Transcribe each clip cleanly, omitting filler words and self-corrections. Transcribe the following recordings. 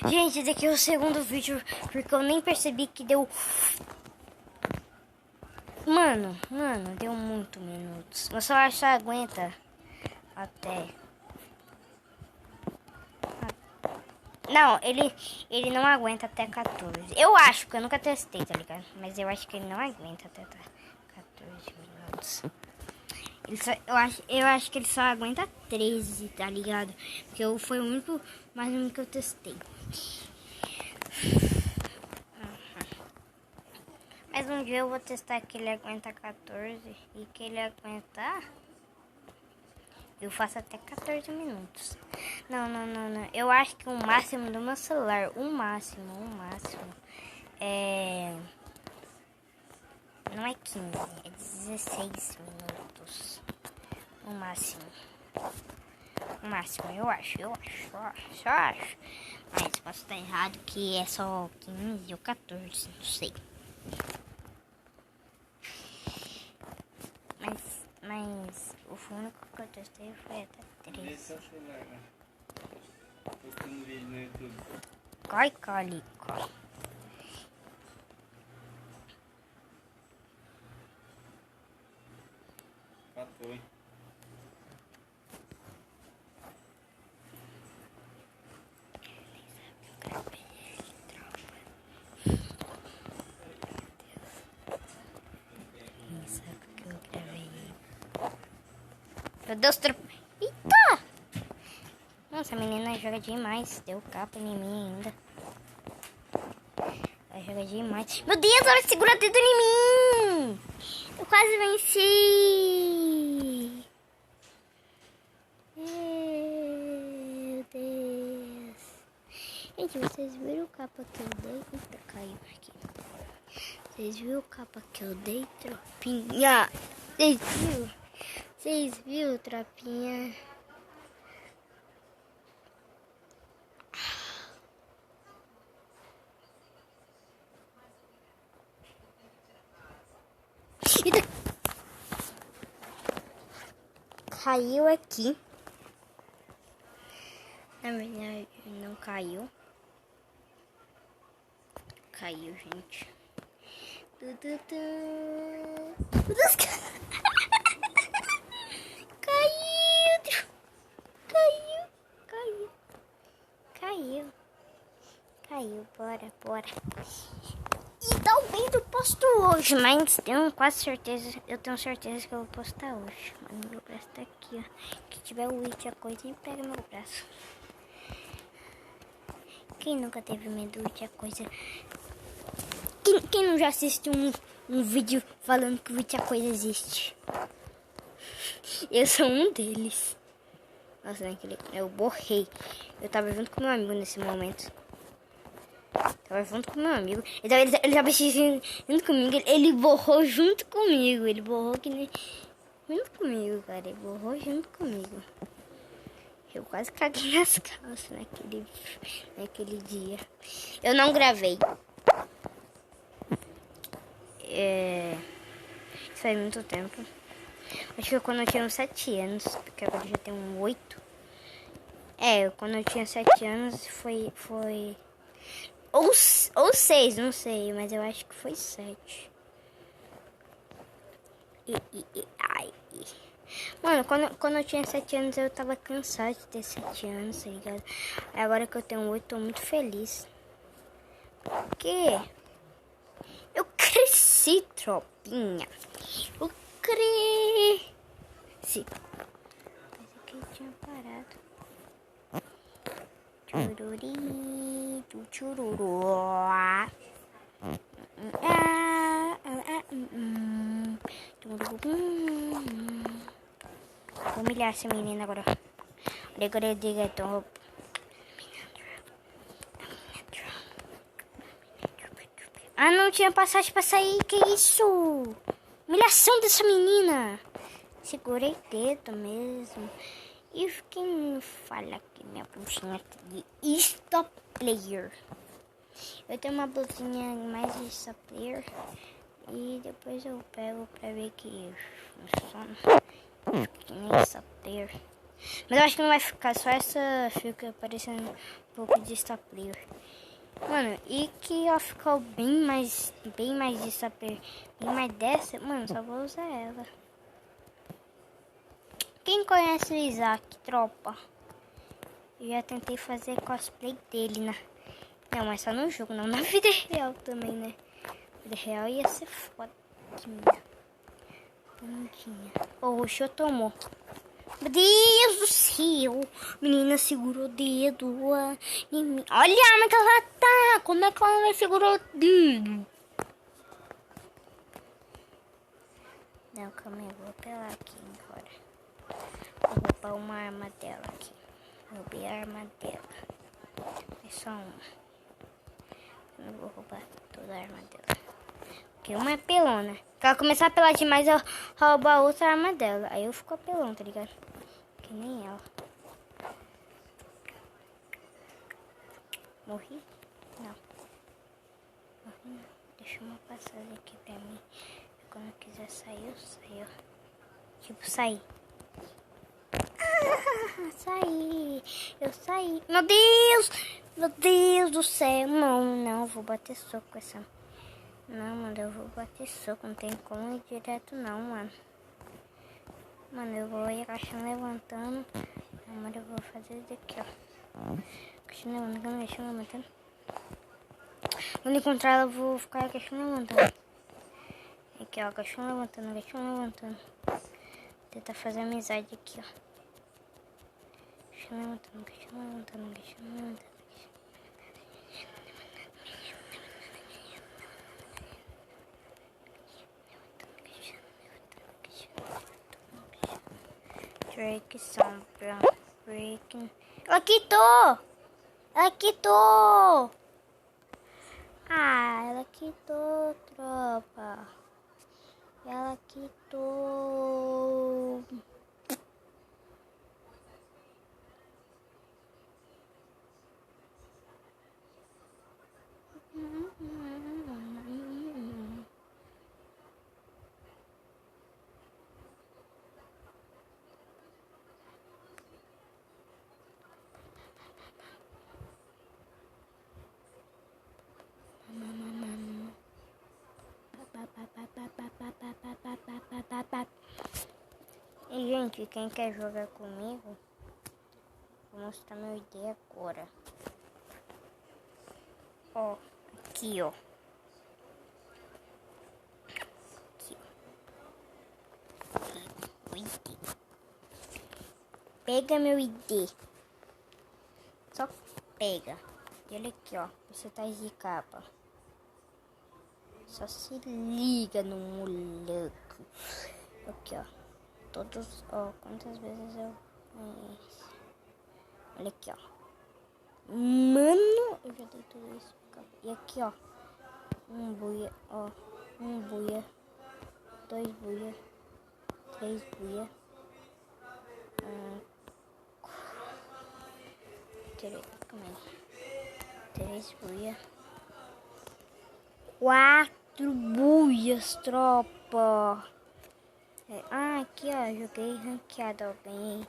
Gente, esse aqui é o segundo vídeo, porque eu nem percebi que deu... Mano, deu muito minutos. Mas eu acho que aguenta até... Não, ele não aguenta até 14. Eu acho, porque eu nunca testei, tá ligado? Mas eu acho que ele não aguenta até 14 minutos. Eu acho que ele só aguenta 13, tá ligado? Porque foi o único, mais um que eu testei. Mas um dia eu vou testar que ele aguenta 14 e que ele aguenta... Eu faço até 14 minutos. Não. Eu acho que o máximo do meu celular, o máximo, é... Não é 15, é 16 minutos. O máximo. O máximo, eu acho. Mas posso estar errado que é só 15 ou 14, não sei. Mas o único que eu testei foi até 13. Postando vídeo no YouTube. Corre, colico. Patou, hein? Meu Deus, eita! Nossa, a menina joga demais. Deu capa em mim ainda. Ela joga demais. Meu Deus, ela segura dedo em mim! Eu quase venci! Meu Deus! Gente, vocês viram o capa que eu dei? Eita, caiu aqui. Vocês viram o capa que eu dei, tropinha? Vocês viram, tropinha? Caiu aqui. Na verdade, não caiu. Caiu, gente. Caiu, bora. E talvez eu posto hoje, mas eu tenho certeza que eu vou postar hoje. Mano, meu braço tá aqui, ó. Que tiver o It a coisa e pega meu braço. Quem nunca teve medo de a coisa? Quem não já assistiu um vídeo falando que o It a coisa existe? Eu sou um deles. Nossa, eu borrei. Eu tava junto com meu amigo nesse momento. Tava junto com meu amigo. Ele tava assistindo junto comigo. Ele borrou junto comigo. Ele borrou que nem... junto comigo, cara. Ele borrou junto comigo. Eu quase caguei nas calças naquele dia. Eu não gravei. Isso faz muito tempo. Acho que quando eu tinha uns 7 anos. Porque agora já tenho 8. Quando eu tinha 7 anos foi... Ou 6, não sei, mas eu acho que foi 7. Ai. Mano, quando eu tinha 7 anos eu tava cansado de ter 7 anos, tá ligado? Agora que eu tenho 8, tô muito feliz. Porque eu cresci, tropinha. Eu cresci. Esse aqui tinha parado. Chururu. Vou humilhar essa menina agora. Ah, não tinha passagem pra sair. Que isso? Humilhação dessa menina. Segurei dedo mesmo. E quem fala que minha blusinha é de Stop Player? Eu tenho uma blusinha mais de Stop Player. E depois eu pego pra ver que funciona. Que nem Stop Player. Mas eu acho que não vai ficar, só essa fica parecendo um pouco de Star Player. Mano, e que ela ficou bem mais de Star Player, bem mais dessa, mano, só vou usar ela. Quem conhece o Isaac, tropa? Eu já tentei fazer cosplay dele, né? Não, mas só no jogo, não na vida real também, né? Na vida real ia ser foda. Que minha bundinha. O Roxo tomou. Meu Deus do céu. Menina segurou o dedo. Olha a arma que ela tá. Como é que ela vai segurar o dedo? Não, calma aí. Vou pelar aqui agora. Vou roubar uma arma dela aqui. Roubei a arma dela. É só uma. Eu não vou roubar toda a arma dela. Porque uma é pelona. Se ela começar a pelar demais, eu roubo a outra arma dela. Aí eu fico apelão, tá ligado? Que nem ela. Morri? Não. Morri não. Deixa uma passagem aqui pra mim. Quando eu quiser sair, eu saio. Tipo, sair. Ah, saí. Eu saí. Meu Deus! Meu Deus do céu. Não, vou bater soco com essa. Não, mano, eu vou bater soco. Não tem como ir direto, não, mano. Mano, eu vou ir caixão levantando. Agora eu vou fazer isso aqui, ó. Caixão levantando. Quando encontrar ela, eu vou ficar caixão levantando. Aqui, ó, caixão levantando. Tentar fazer amizade aqui, ó. Caixão levantando. Drake sombra. Breaking. Ela quitou! Ah, ela quitou, tropa. Ela quitou. E, gente, quem quer jogar comigo, vou mostrar meu ID agora. Ó, aqui, ó. Aqui, ó. O ID. Pega meu ID. Só pega. E olha aqui, ó. Você tá de capa. Só se liga no moleque. Aqui, ó. Todos, ó. Quantas vezes eu conheço. Olha aqui, ó. Mano, eu já dei tudo isso. E aqui, ó. Um buia, ó. Um buia. 2 buia. 3 buia. 3 buia. 4 buias, tropa. Aqui, ó. Joguei ranqueado, ó. Ganhei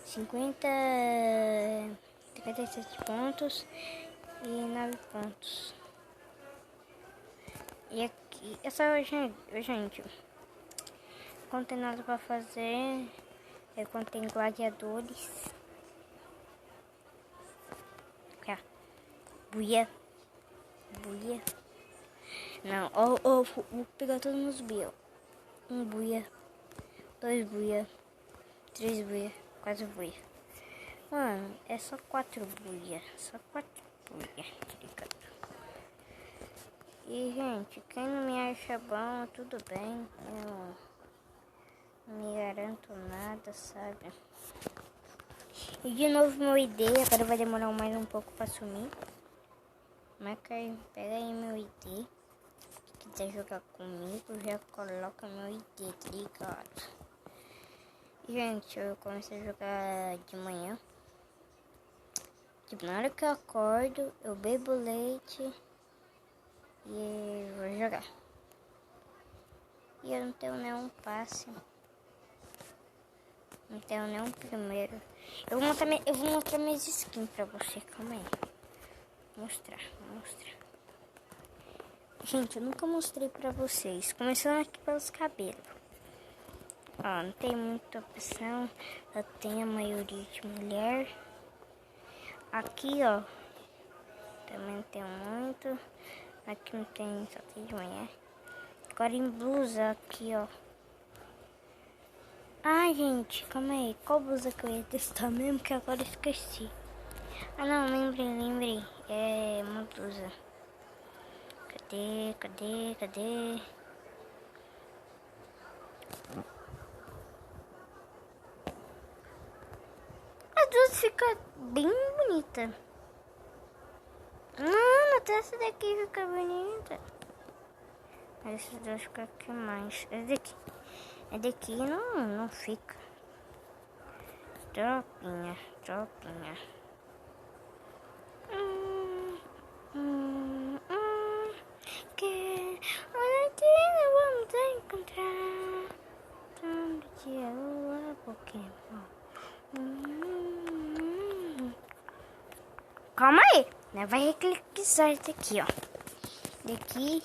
57 pontos e 9 pontos. E aqui, gente, não tem nada pra fazer. Eu contei gladiadores. Aqui, ó. Buia. Não, vou pegar todos meus buia. 1 buia. 2 buia. 3 buia. 4 buia. Mano, é só 4 buia. E, gente, quem não me acha bom, tudo bem. Eu não me garanto nada, sabe? E de novo meu ID. Agora vai demorar mais um pouco pra sumir. Marca aí, pega aí meu ID. Se quiser jogar comigo, já coloca meu ID, tá ligado? Gente, eu comecei a jogar de manhã. Tipo, na hora que eu acordo, eu bebo leite e vou jogar. E eu não tenho nenhum passe. Então, não primeiro. Eu vou mostrar minhas skins pra você. Calma aí. Vou mostrar. Gente, eu nunca mostrei pra vocês. Começando aqui pelos cabelos. Ó, não tem muita opção. Eu tenho a maioria de mulher. Aqui, ó. Também não tem muito. Aqui não tem, só tem de mulher. Agora em blusa, aqui, ó. Ai, gente, calma aí. Qual blusa que eu ia testar mesmo? Que agora eu esqueci. Ah, não, lembrei. É uma blusa. Cadê? As duas ficam bem bonitas. Não, até essa daqui fica bonita. Essas duas ficam aqui mais. Essa daqui não fica. Tropinha. Que vamos encontrar. Todo dia o Pokémon. Calma aí, né? Vai reclicar isso aqui, ó. Daqui.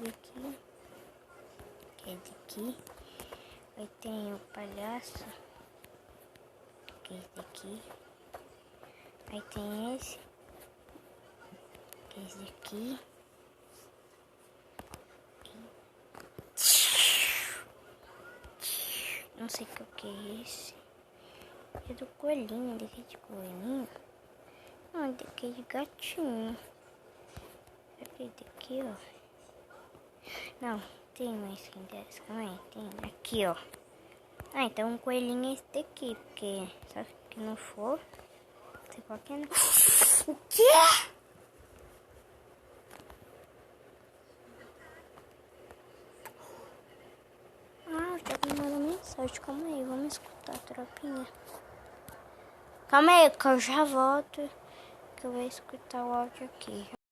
Daqui. Que é daqui. Aí tem o palhaço. Que é esse daqui. Aí tem esse. Que é esse daqui. Não sei o que é esse. É do coelhinho, daqui de coelhinho. Não, daqui de gatinho. Aqui daqui, ó. Não, tem mais quem dessa. Calma aí, tem aqui, ó. Ah, então um coelhinho é esse daqui, porque só que não for, sei qual que é. O quê? Ah, já me mandou mensagem. Calma aí, vamos escutar, tropinha. Calma aí, que eu já volto. Que eu vou escutar o áudio aqui.